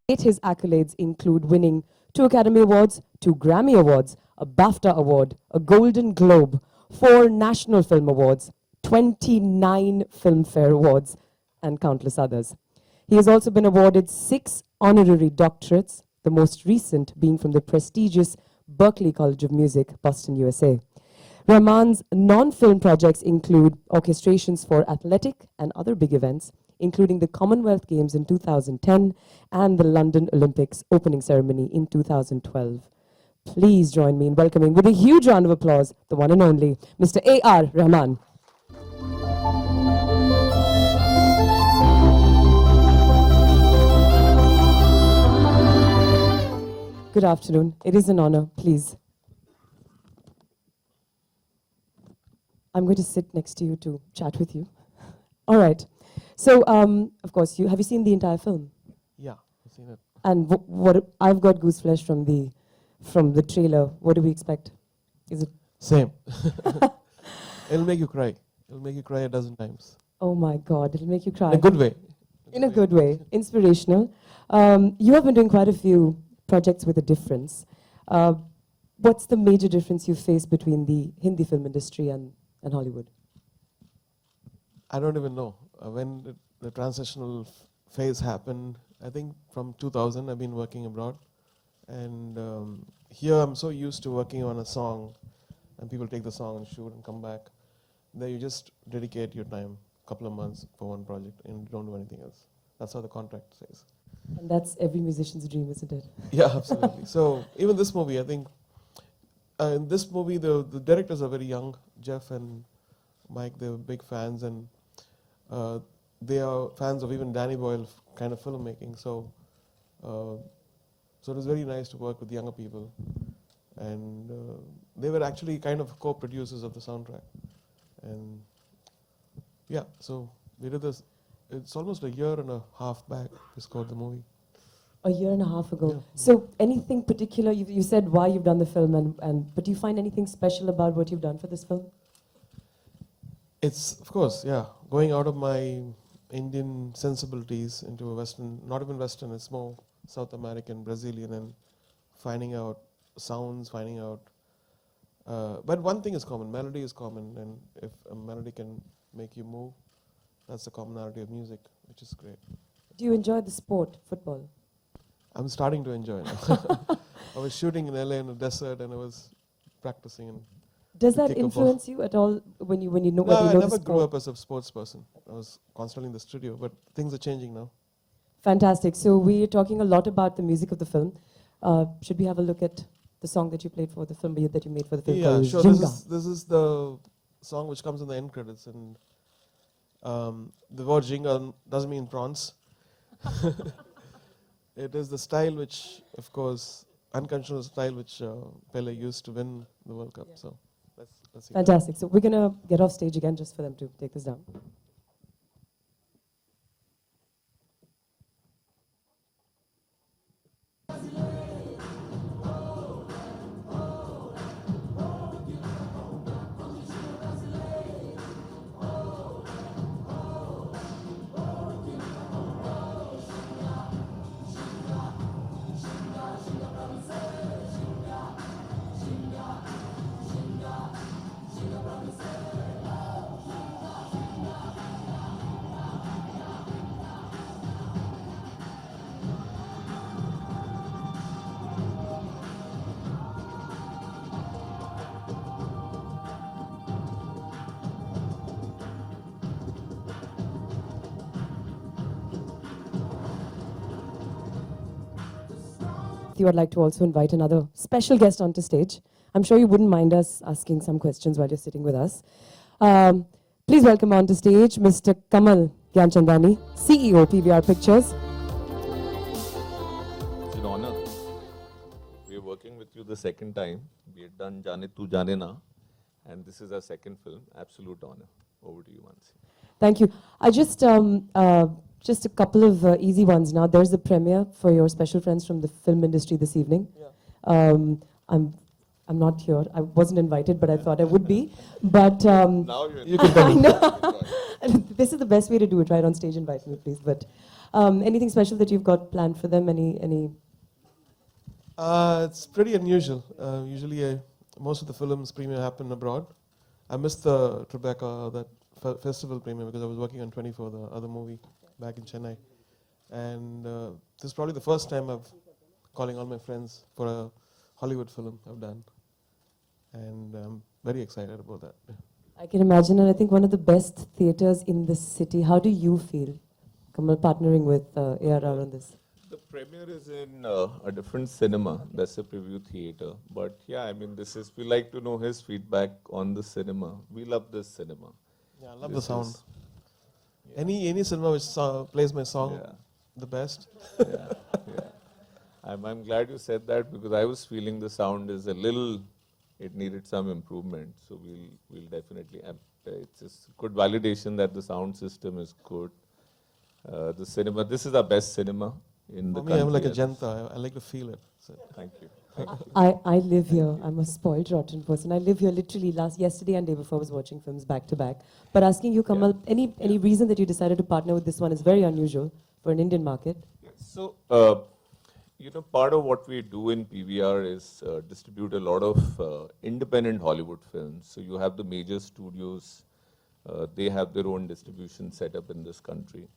His accolades include winning 2 Academy Awards, 2 Grammy Awards, a BAFTA Award, a Golden Globe, 4 National Film Awards, 29 Filmfare Awards, and countless others. He has also been awarded 6 honorary doctorates, the most recent being from the prestigious Berklee College of Music, Boston, USA. Rahman's non-film projects include orchestrations for athletic and other big events, including the Commonwealth Games in 2010 and the London Olympics opening ceremony in 2012. Please join me in welcoming, with a huge round of applause, the one and only Mr. A.R. Rahman. Good afternoon. It is an honor. Please. I'm going to sit next to you to chat with you. All right. So, of course, have you seen the entire film? Yeah, I've seen it. And what I've got goose flesh from the trailer. What do we expect? Is it same? It'll make you cry. It'll make you cry a dozen times. Oh my God! It'll make you cry. In a good way. In a good way. Inspirational. You have been doing quite a few projects with a difference. What's the major difference you face between the Hindi film industry and Hollywood? I don't even know. When the transitional phase happened, I think from 2000 I've been working abroad. And here I'm so used to working on a song and people take the song and shoot and come back. There you just dedicate your time, a couple of months for one project and you don't do anything else. That's how the contract says. And that's every musician's dream, isn't it? Yeah, absolutely. So even this movie, I think, in this movie the directors are very young. Jeff and Mike, they're big fans, and they are fans of even Danny Boyle kind of filmmaking. So it was very nice to work with younger people, and they were actually kind of co-producers of the soundtrack. And yeah, so we did this. It's almost a year and a half back we scored the movie. A year and a half ago. Yeah. So anything particular, you said why you've done the film, but do you find anything special about what you've done for this film? It's, of course, yeah, going out of my Indian sensibilities into a Western, not even Western, it's more South American, Brazilian, and finding out sounds, finding out. But one thing is common, melody is common, and if a melody can make you move, that's the commonality of music, which is great. Do you enjoy the sport, football? I'm starting to enjoy it. I was shooting in LA in the desert, and I was practicing. And does that influence you at all when you know? No, I the never grew sport? up as a sports person. I was constantly in the studio, but things are changing now. Fantastic. So we're talking a lot about the music of the film. Should we have a look at the song that you played for the film, that you made for the film? Yeah, sure. Jinga. This is the song which comes in the end credits, and the word Jinga doesn't mean prawns. It is the style which, of course, unconventional style which Pelé used to win the World Cup. Yeah. So let's see. Fantastic. So we're going to get off stage again just for them to take this down. I'd like to also invite another special guest onto stage. I'm sure you wouldn't mind us asking some questions while you're sitting with us. Please welcome onto stage Mr. Kamal Gyanchandani, CEO, PVR Pictures. It's an honor. We are working with you the second time. We had done Jaane Tu Jaane Na, and this is our second film. Absolute honor. Over to you, Mansi. Thank you. I just a couple of easy ones now. There's the premiere for your special friends from the film industry this evening. Yeah. I'm not here. I wasn't invited, but I thought I would be. But now you can I know. This is the best way to do it, right? On stage, invite me, please. But Anything special that you've got planned for them? Any? It's pretty unusual. Usually, most of the films premiere happen abroad. I missed the Tribeca, that festival premiere, because I was working on 24, the other movie, back in Chennai. And this is probably the first time I've calling all my friends for a Hollywood film I've done. And I'm very excited about that. I can imagine, and I think one of the best theaters in this city. How do you feel, Kamal, partnering with ARR on this? The premiere is in a different cinema. That's a preview theater. But yeah, I mean, we like to know his feedback on the cinema. We love this cinema. Yeah, I love the sound. Any cinema which plays my song the best. Yeah, yeah. I'm glad you said that, because I was feeling the sound is it needed some improvement. So we'll definitely, it's just good validation that the sound system is good. The cinema, this is our best cinema in the For me, country. I'm like a janta. I like to feel it. So. Thank you. Thank you. I live here. I'm a spoiled, rotten person. I live here literally yesterday and day before I was watching films back to back. But asking you, Kamal, any reason that you decided to partner with this one is very unusual for an Indian market. So, part of what we do in PVR is distribute a lot of independent Hollywood films. So you have the major studios, they have their own distribution set up in this country.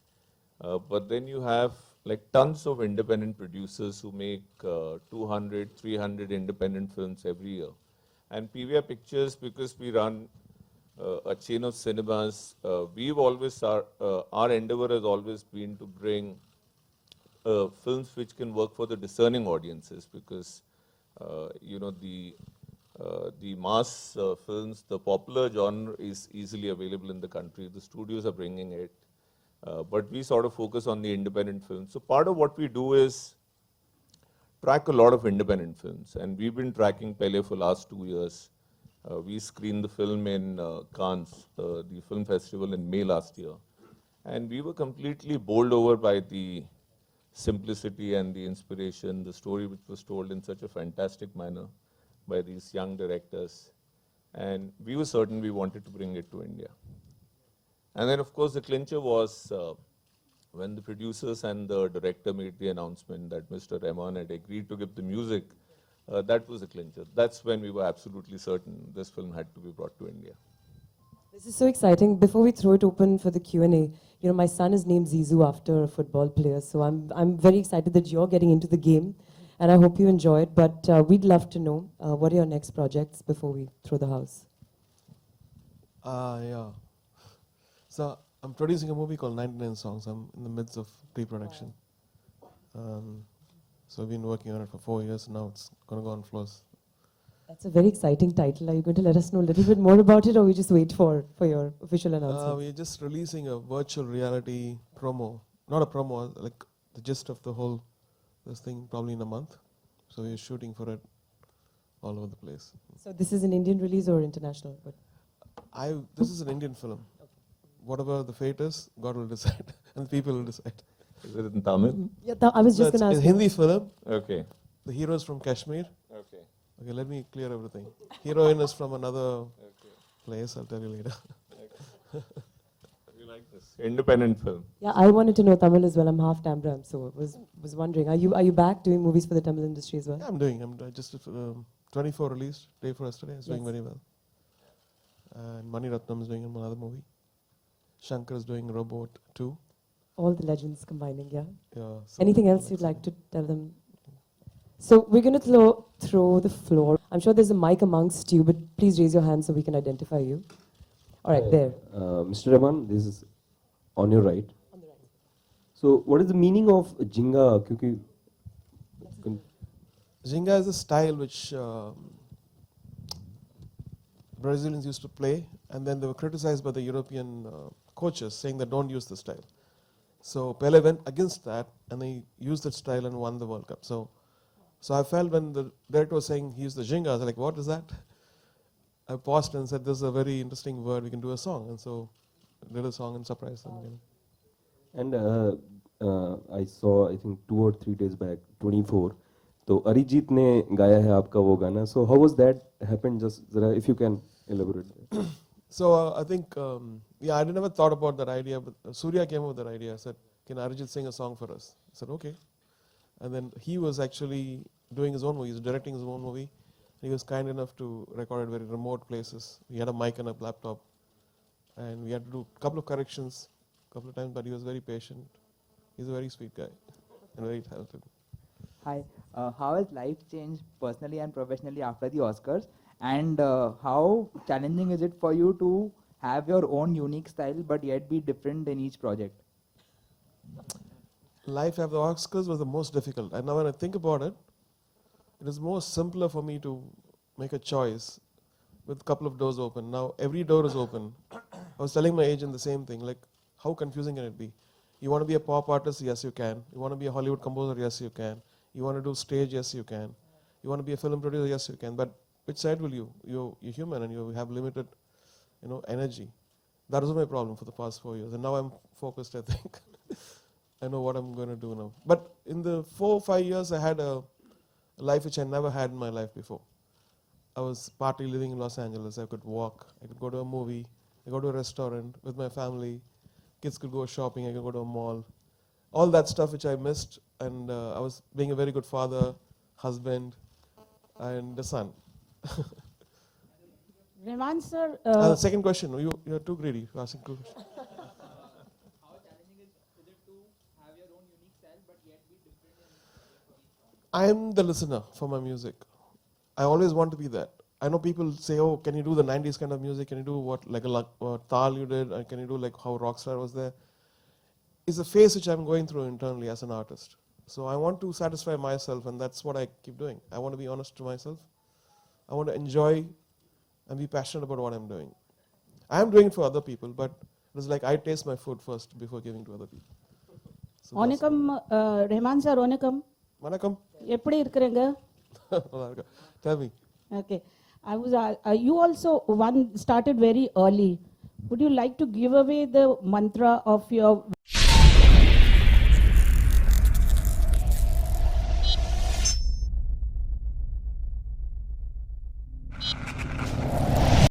But then you have like tons of independent producers who make 200, 300 independent films every year. And PVR Pictures, because we run a chain of cinemas, our endeavor has always been to bring films which can work for the discerning audiences, because the mass films, the popular genre is easily available in the country. The studios are bringing it, but we sort of focus on the independent films. So part of what we do is track a lot of independent films, and we've been tracking Pelé for last 2 years. We screened the film in Cannes, the film festival in May last year, and we were completely bowled over by the simplicity and the inspiration, the story which was told in such a fantastic manner by these young directors. And we were certain we wanted to bring it to India. And then, of course, the clincher was when the producers and the director made the announcement that Mr. Rahman had agreed to give the music. That was the clincher. That's when we were absolutely certain this film had to be brought to India. This is so exciting. Before we throw it open for the Q&A, my son is named Zizou after a football player, so I'm very excited that you're getting into the game, and I hope you enjoy it. But we'd love to know what are your next projects before we throw the house. Yeah. So I'm producing a movie called 99 Songs. I'm in the midst of pre-production. So I've been working on it for 4 years now. It's going to go on floors. That's a very exciting title. Are you going to let us know a little bit more about it, or we just wait for your official announcement? We're just releasing a virtual reality promo. Not a promo, like the gist of this thing probably in a month. So we're shooting for it all over the place. So this is an Indian release or international? This is an Indian film. Okay. Whatever the fate is, God will decide, and people will decide. Is it in Tamil? Yeah, I was just going to ask. It's a Hindi film. Okay. The hero is from Kashmir. Okay. Okay, let me clear everything. Heroine is from another place. I'll tell you later. You like this independent film? Yeah, I wanted to know Tamil as well. I'm half Tambram, so was wondering. Are you back doing movies for the Tamil industry as well? Yeah, I'm doing. I just 24 released day for yesterday. It's doing very well. And Mani Ratnam is doing another movie. Shankar is doing Robot 2. All the legends combining, yeah. Yeah. So Anything else you'd like to tell them? So we're going to throw the floor. I'm sure there's a mic amongst you, but please raise your hand so we can identify you. All right, there. Mr. Rahman, this is on your right. On the right. So what is the meaning of Jinga? Kyunki Jinga is a style which Brazilians used to play, and then they were criticized by the European coaches, saying that don't use the style. So Pelé went against that, and he used that style and won the World Cup. So I felt when the director was saying he used the Jinga, I was like, what is that? I paused and said, this is a very interesting word, we can do a song. And so I did a song and surprised them again. And I saw, I think 2 or 3 days back, 24. So Arijit ne gaya hai aapka wo gana. So how was that happened? Just if you can elaborate. So I think, I never thought about that idea, but Surya came up with that idea. I said, can Arijit sing a song for us? I said, okay. And then he was actually doing his own movie, he was directing his own movie. He was kind enough to record at very remote places. He had a mic and a laptop, and we had to do a couple of corrections, a couple of times, but he was very patient. He's a very sweet guy and very talented. Hi, how has life changed personally and professionally after the Oscars? And how challenging is it for you to have your own unique style but yet be different in each project? Life after the Oscars was the most difficult. And now when I think about it, it is more simpler for me to make a choice with a couple of doors open. Now every door is open. I was telling my agent the same thing, like how confusing can it be? You want to be a pop artist? Yes, you can. You want to be a Hollywood composer? Yes, you can. You want to do stage? Yes, you can. You want to be a film producer? Yes, you can. But which side will you? You're human and you have limited, energy. That was my problem for the past 4 years. And now I'm focused, I think. I know what I'm going to do now. But in the 4 or 5 years, I had a life which I never had in my life before. I was partly living in Los Angeles. I could walk. I could go to a movie. I go to a restaurant with my family. Kids could go shopping. I could go to a mall. All that stuff which I missed. And I was being a very good father, husband, and a son. Rahman sir, The second question. You're too greedy for asking two questions. How challenging is it to have your own unique style but yet be different in I am the listener for my music. I always want to be that. I know people say, oh, can you do the 90s kind of music? Can you do what Tal you did? Can you do like how Rockstar was there? It's a phase which I'm going through internally as an artist. So I want to satisfy myself, and that's what I keep doing. I want to be honest to myself. I want to enjoy and be passionate about what I'm doing. I am doing it for other people, but it's like I taste my food first before giving to other people. So that's- Onakam, Rahman sir, Onakam, Vanakkam. எப்படி இருக்கிறீங்க? Tell me. Okay, you also started very early. Would you like to give away the mantra of your